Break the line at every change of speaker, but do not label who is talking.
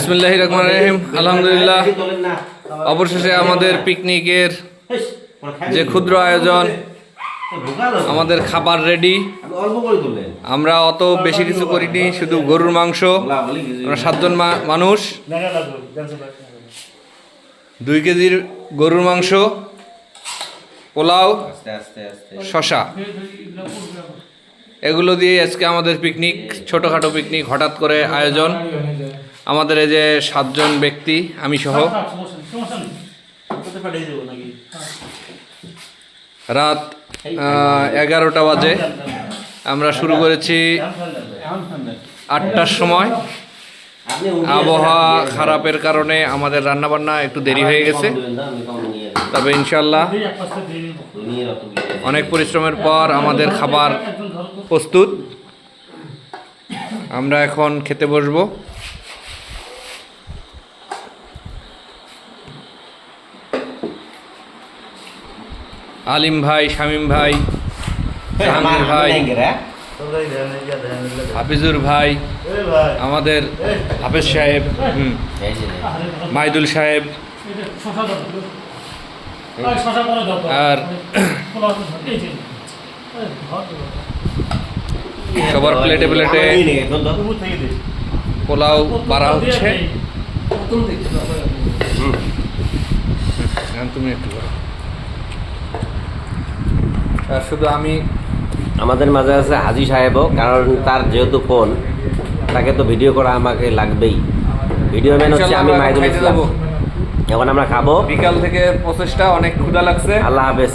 বিসমিল্লাহির রহমানির রহিম। আলহামদুলিল্লাহ, অবশেষে আমাদের পিকনিকের যে ক্ষুদ্র আয়োজন, আমাদের খাবার রেডি। আমরা অত বেশি কিছু করিনি, শুধু গরুর মাংস। আমরা 7 জন মানুষ, 2 কেজির গরুর মাংস, পোলাও, শশা, এগুলো দিয়ে আজকে আমাদের পিকনিক, ছোটোখাটো পিকনিক হঠাৎ করে আয়োজন। আমাদের এই যে 7 জন ব্যক্তি, আমি সহ। রাত 11টা বাজে। আমরা শুরু করেছি 8টার সময়। আবহাওয়া খারাপের কারণে আমাদের রান্নাবান্না একটু দেরি হয়ে গেছে, তবে ইনশাল্লাহ অনেক পরিশ্রমের পর আমাদের খাবার প্রস্তুত। আমরা এখন খেতে বসবো। আলিম ভাই, শামীম ভাই, জাহাঙ্গীর ভাই, হাফিজুর ভাই, আমাদের হাফেজ সাহেব, মাইদুল সাহেব, আর সবার প্লেটে প্লেটে পোলাও বাড়া হচ্ছে। তুমি একটু আর শুধু আমি,
আমাদের মাঝে আছে হাজি সাহেবও, কারণ তার যেহেতু ফোন, তাকে তো ভিডিও করা আমাকে লাগবেই। ভিডিও ম্যান হচ্ছে আমি, মাইদুল ইসলাম। এখন আমরা খাবো।
বিকাল থেকে প্রচেষ্টা, অনেক ক্ষুধা লাগছে।
আল্লাহ হাফেজ।